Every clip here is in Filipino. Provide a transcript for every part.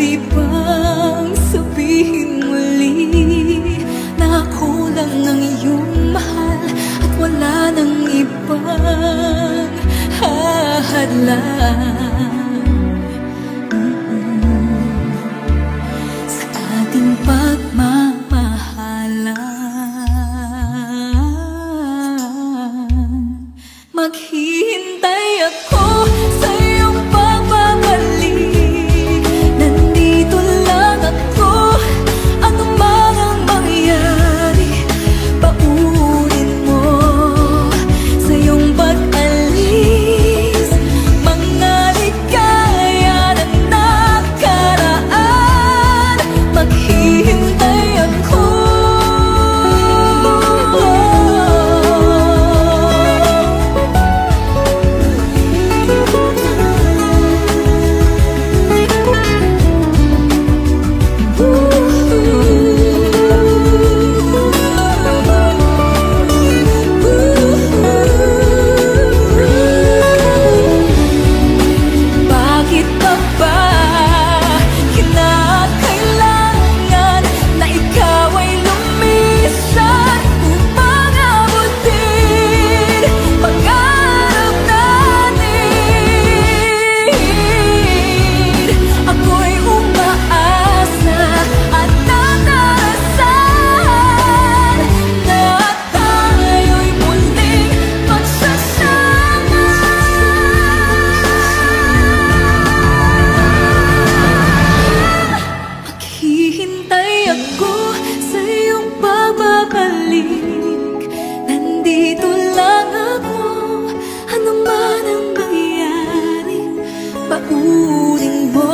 Maaari bang sabihin muli na ako lang ang iyong mahal at wala nang ibang hahadlang sa ating pagmamahalan? Maghihintay ako sa iyong pagbabalik. Nandito lang ako, ano man ang mangyari. Paunin mo sa iyong pag-alis mga ligaya na nakaraan. Maghihintay ako. Bakit pa ba kinakailangan na ikaw ay lumisan upang abutin pangarap natin? Ako'y umaasa at nananasan na tayo'y muling magsasama. Maghihintay ako sa iyong pagbabalik. Nandito lang ako, ano man ang mangyari. Paunin mo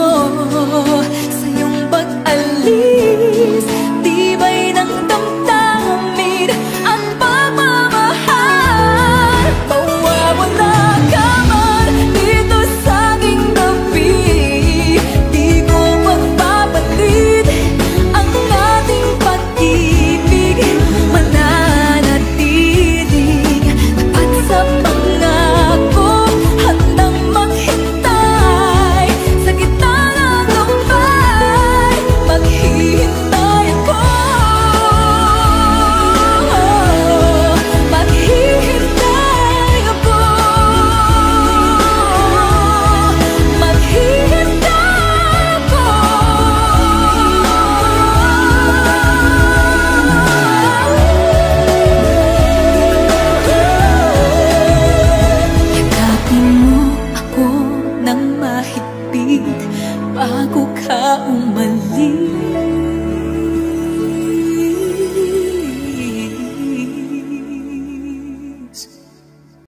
sa iyong pag-alis tibay ng damdamin at pagmamahal. Mawawala ka man dito sa aking tabi, di ko magpapalit ang ating pag-ibig. Mananatiling tapat sa pangako, handang maghintay sa gitna ng lumbay. Maghihintay ako. Maghihintay ako. Maghihintay ako. Yakapin mo ako ng mahigpit bago ka umalis.